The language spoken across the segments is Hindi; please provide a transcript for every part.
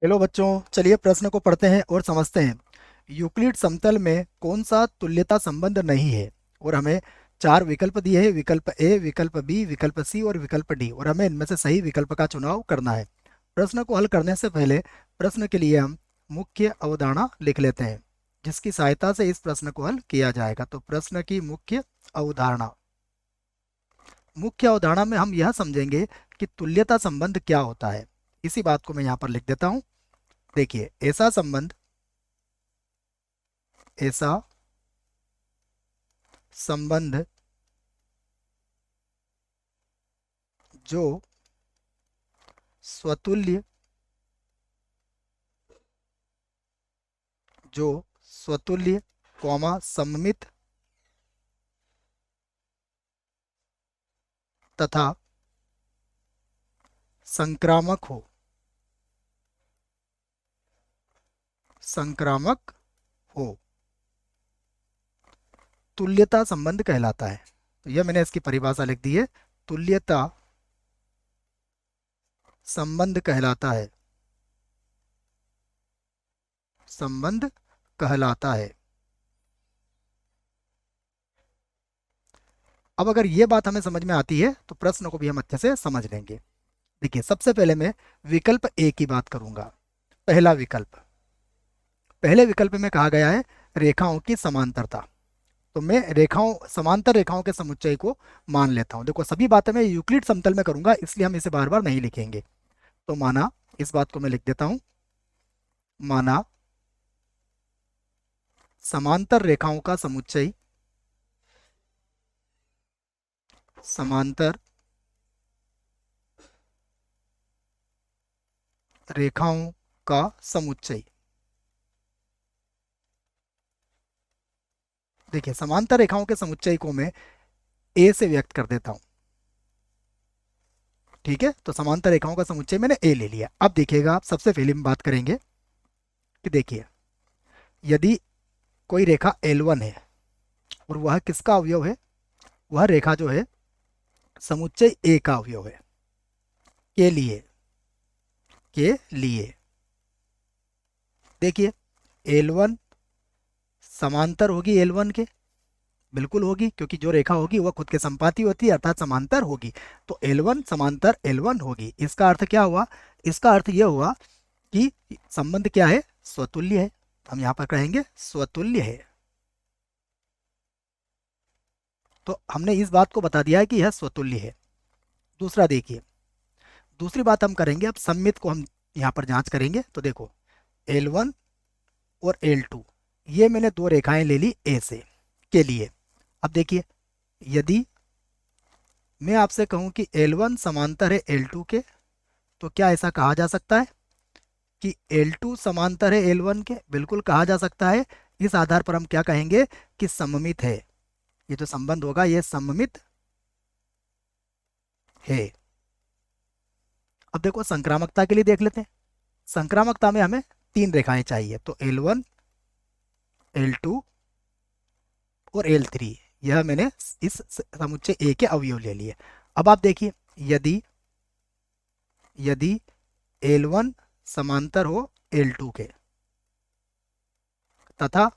हेलो बच्चों, चलिए प्रश्न को पढ़ते हैं और समझते हैं। यूक्लिड समतल में कौन सा तुल्यता संबंध नहीं है? और हमें चार विकल्प दिए हैं, विकल्प ए, विकल्प बी, विकल्प सी और विकल्प डी, और हमें इनमें से सही विकल्प का चुनाव करना है। प्रश्न को हल करने से पहले प्रश्न के लिए हम मुख्य अवधारणा लिख लेते हैं, जिसकी सहायता से इस प्रश्न को हल किया जाएगा। तो प्रश्न की मुख्य अवधारणा, मुख्य अवधारणा में हम यह समझेंगे कि तुल्यता संबंध क्या होता है। इसी बात को मैं यहाँ पर लिख देता हूँ। देखिए, ऐसा संबंध जो स्वतुल्य जो स्वतुल्य कॉमा सममित तथा संक्रामक हो, संक्रामक हो, तुल्यता संबंध कहलाता है। तो यह मैंने इसकी परिभाषा लिख दी है। तुल्यता संबंध कहलाता है, संबंध कहलाता है। अब अगर ये बात हमें समझ में आती है तो प्रश्न को भी हम अच्छे से समझ लेंगे। देखिए, सबसे पहले मैं विकल्प ए की बात करूंगा। पहला विकल्प, पहले विकल्प में कहा गया है रेखाओं की समांतरता। तो मैं रेखाओं, समांतर रेखाओं के समुच्चय को मान लेता हूं। देखो, सभी बातें मैं यूक्लिड समतल में करूंगा, इसलिए हम इसे बार बार नहीं लिखेंगे। तो माना, इस बात को मैं लिख देता हूं, माना समांतर रेखाओं का समुच्चय, समांतर रेखाओं का समुच्चय। देखिए, समांतर रेखाओं के समुच्चय को मैं ए से व्यक्त कर देता हूं। ठीक है, तो समांतर रेखाओं का समुच्चय मैंने ए ले लिया। अब देखिएगा, आप सबसे पहले हम बात करेंगे कि देखिए, यदि कोई रेखा L1 है और वह किसका अवयव है? वह रेखा जो है समुच्चय ए का अवयव है। के लिए, के लिए देखिए, L1 समांतर होगी L1 के, बिल्कुल होगी, क्योंकि जो रेखा होगी वह खुद के संपाती होती है, अर्थात समांतर होगी। तो L1 समांतर L1 होगी। इसका अर्थ क्या हुआ? इसका अर्थ यह हुआ कि संबंध क्या है? स्वतुल्य है। हम यहां पर कहेंगे स्वतुल्य है। तो हमने इस बात को बता दिया है कि यह स्वतुल्य है। दूसरा देखिए, दूसरी बात हम करेंगे, अब सममित को हम यहाँ पर जांच करेंगे। तो देखो, L1 और L2, ये मैंने दो रेखाएं ले ली ए से, के लिए। अब देखिए, यदि मैं आपसे कहूं कि L1 समांतर है L2 के, तो क्या ऐसा कहा जा सकता है कि L2 समांतर है L1 के? बिल्कुल कहा जा सकता है। इस आधार पर हम क्या कहेंगे कि सममित है। ये जो संबंध होगा ये सममित है। अब देखो, संक्रामकता के लिए देख लेते हैं। संक्रामकता में हमें तीन रेखाएं चाहिए, तो L1, L2 और L3, यह मैंने इस समुच्चय ए के अवयव ले लिए। अब आप देखिए, यदि यदि L1 समांतर हो L2 के तथा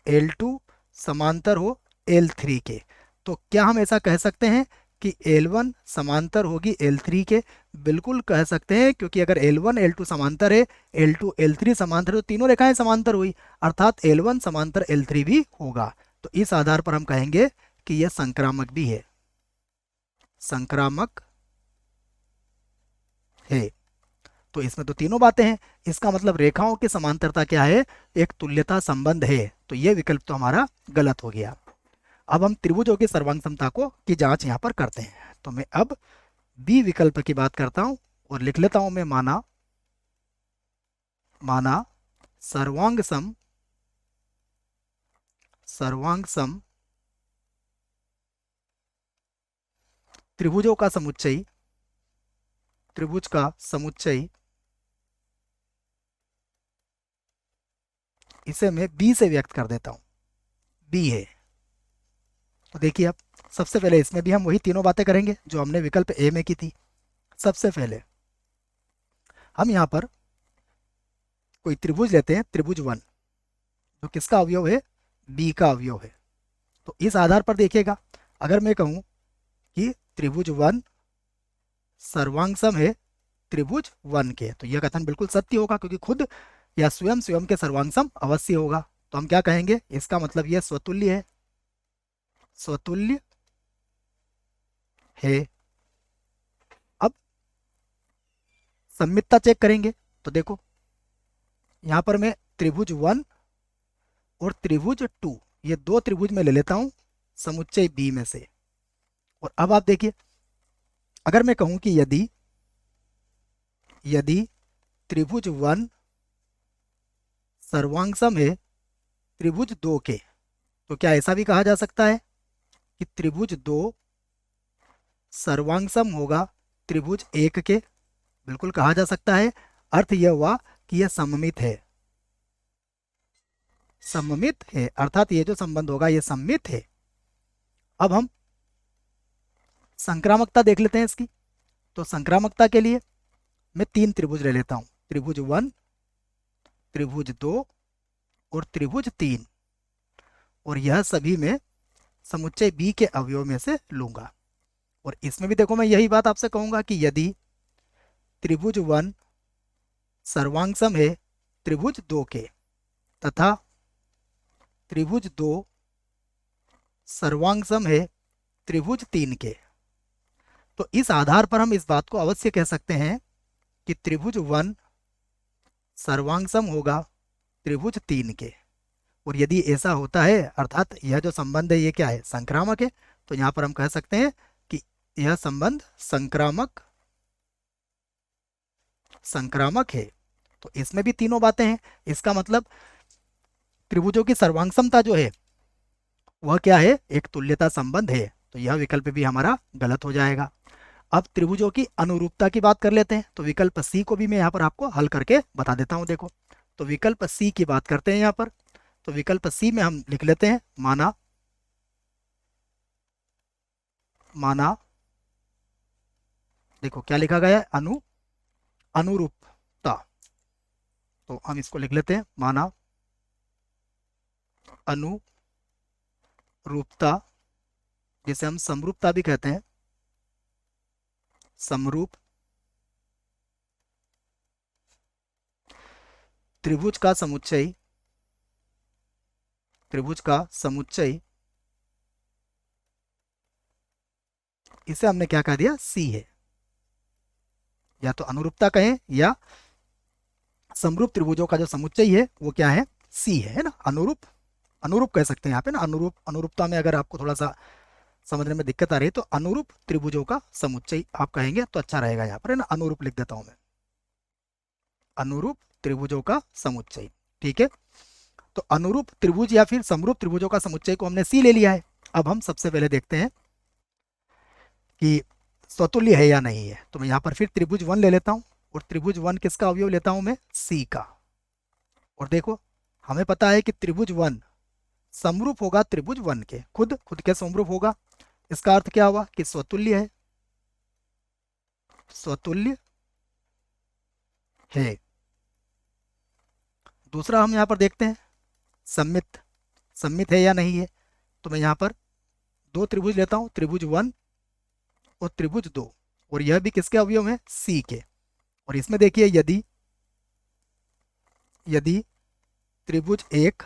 L2 समांतर हो L3 के, तो क्या हम ऐसा कह सकते हैं कि L1 समांतर होगी L3 के? बिल्कुल कह सकते हैं, क्योंकि अगर L1 L2 समांतर है, L2 L3 समांतर है, तो तीनों रेखाएं समांतर हुई, अर्थात L1 समांतर L3 भी होगा। तो इस आधार पर हम कहेंगे कि यह संक्रामक भी है, संक्रामक है। तो इसमें तो तीनों बातें हैं। इसका मतलब रेखाओं की समांतरता क्या है? एक तुल्यता संबंध है। तो यह विकल्प तो हमारा गलत हो गया। अब हम त्रिभुजों की सर्वांग समता को की जांच यहां पर करते हैं। तो मैं अब बी विकल्प की बात करता हूं और लिख लेता हूं मैं, माना माना सर्वांग सम, सर्वांग सम त्रिभुजों का समुच्चय, त्रिभुज का समुच्चय, इसे मैं बी से व्यक्त कर देता हूं। बी है। तो देखिए, अब सबसे पहले इसमें भी हम वही तीनों बातें करेंगे जो हमने विकल्प ए में की थी। सबसे पहले हम यहाँ पर कोई त्रिभुज लेते हैं, त्रिभुज 1, जो किसका अवयव है, बी का अवयव है। तो इस आधार पर देखिएगा, अगर मैं कहूँ कि त्रिभुज 1 सर्वांग सम है त्रिभुज 1 के, तो यह कथन बिल्कुल सत्य होगा, क्योंकि खुद या स्वयं स्वयं के सर्वांग सम अवश्य होगा। तो हम क्या कहेंगे, इसका मतलब यह स्वतुल्य है, स्वतुल्य है। अब सम्मितता चेक करेंगे, तो देखो यहाँ पर मैं त्रिभुज 1 और त्रिभुज 2, ये दो त्रिभुज में ले लेता हूँ समुच्चय बी में से। और अब आप देखिए, अगर मैं कहूँ कि यदि यदि त्रिभुज 1 सर्वांग सम है त्रिभुज 2 के, तो क्या ऐसा भी कहा जा सकता है कि त्रिभुज 2 सर्वांग सम होगा त्रिभुज 1 के? बिल्कुल कहा जा सकता है। अर्थ यह हुआ कि यह सममित है, सममित है, अर्थात ये जो संबंध होगा ये सममित है। अब हम संक्रामकता देख लेते हैं इसकी। तो संक्रामकता के लिए मैं 3 त्रिभुज ले लेता हूँ, त्रिभुज 1, त्रिभुज 2 और त्रिभुज 3, और यह सभी मैं समुच्चय बी के अवयव में से लूंगा। और इसमें भी देखो, मैं यही बात आपसे कहूंगा कि यदि त्रिभुज 1 सर्वांग सम है त्रिभुज 2 के, तथा त्रिभुज 2 सर्वांग सम है त्रिभुज 3 के, तो इस आधार पर हम इस बात को अवश्य कह सकते हैं कि त्रिभुज 1 सर्वांग सम होगा त्रिभुज 3 के। और यदि ऐसा होता है, अर्थात यह जो संबंध है ये क्या है, संक्रामक है, तो यहाँ पर हम कह सकते हैं कि यह संबंध संक्रामक संक्रामक है। तो इसमें भी तीनों बातें हैं। इसका मतलब त्रिभुजों की सर्वांग समता जो है वह क्या है, एक तुल्यता संबंध है। तो यह विकल्प भी हमारा गलत हो जाएगा। अब त्रिभुजों की अनुरूपता की बात कर लेते हैं। तो विकल्प सी को भी मैं यहाँ पर आपको हल करके बता देता हूँ। देखो, तो विकल्प सी की बात करते हैं यहाँ पर। तो विकल्प सी में हम लिख लेते हैं माना माना देखो क्या लिखा गया है, अनुरूपता। तो हम इसको लिख लेते हैं माना अनुरूपता, जिसे हम समरूपता भी कहते हैं, समरूप त्रिभुज का समुच्चय, त्रिभुज का समुच्चय, इसे हमने क्या कह दिया, सी है। या तो अनुरूपता कहें या समरूप त्रिभुजों का जो समुच्चय है वो क्या है, सी है ना। अनुरूप अनुरूप कह सकते हैं यहाँ पे ना। अनुरूपता में अगर आपको थोड़ा सा समझने में दिक्कत आ रही है तो अनुरूप त्रिभुजों का समुच्चय आप कहेंगे तो अच्छा रहेगा। यहाँ पर है ना, अनुरूप लिख देता हूं मैं, अनुरूप त्रिभुजों का समुच्चय। ठीक है, तो अनुरूप त्रिभुज या फिर समरूप त्रिभुजों का समुच्चय को हमने सी ले लिया है। अब हम सबसे पहले देखते हैं कि स्वतुल्य है या नहीं है। तो मैं यहाँ पर फिर त्रिभुज 1 ले लेता हूँ, और त्रिभुज 1 किसका अवयव लेता हूं मैं, सी का। और देखो, हमें पता है कि त्रिभुज 1 समरूप होगा त्रिभुज 1 के, खुद खुद के समरूप होगा। इसका अर्थ क्या हुआ कि स्वतुल्य है, स्वतुल्य है। दूसरा हम यहाँ पर देखते हैं सम्मित, सम्मित है या नहीं है। तो मैं यहाँ पर 2 त्रिभुज लेता हूँ, त्रिभुज 1 और त्रिभुज 2, और यह भी किसके अवयव है, सी के। और इसमें देखिए, यदि यदि त्रिभुज 1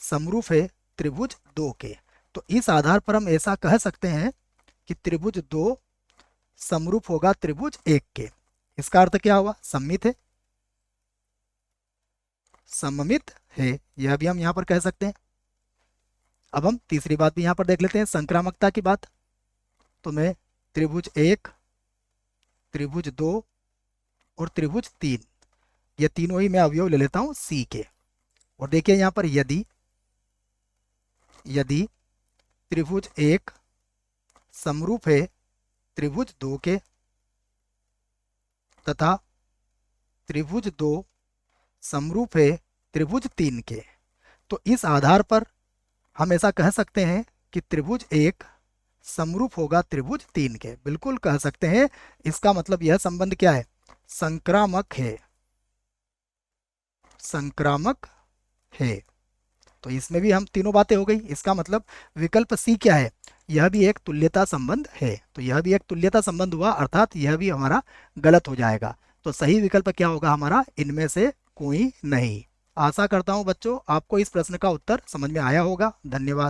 समरूप है त्रिभुज 2 के, तो इस आधार पर हम ऐसा कह सकते हैं कि त्रिभुज 2 समरूप होगा त्रिभुज 1 के। इसका अर्थ क्या हुआ, सम्मित है, सममित है, यह भी हम यहां पर कह सकते हैं। अब हम तीसरी बात भी यहां पर देख लेते हैं, संक्रामकता की बात। तो मैं त्रिभुज 1, त्रिभुज 2 और त्रिभुज 3, ये तीनों ही मैं अवयव ले लेता हूं सी के। और देखिए यहां पर यदि यदि त्रिभुज 1 समरूप है त्रिभुज 2 के, तथा त्रिभुज 2 समरूप है त्रिभुज 3 के, तो इस आधार पर हम ऐसा कह सकते हैं कि त्रिभुज 1 समरूप होगा त्रिभुज 3 के। बिल्कुल कह सकते हैं। इसका मतलब यह संबंध क्या है, संक्रामक है, संक्रामक है। तो इसमें भी हम तीनों बातें हो गई। इसका मतलब विकल्प सी क्या है, यह भी एक तुल्यता संबंध है। तो यह भी एक तुल्यता संबंध हुआ, अर्थात यह भी हमारा गलत हो जाएगा। तो सही विकल्प क्या होगा हमारा, इनमें से कोई नहीं। आशा करता हूं बच्चों आपको इस प्रश्न का उत्तर समझ में आया होगा। धन्यवाद।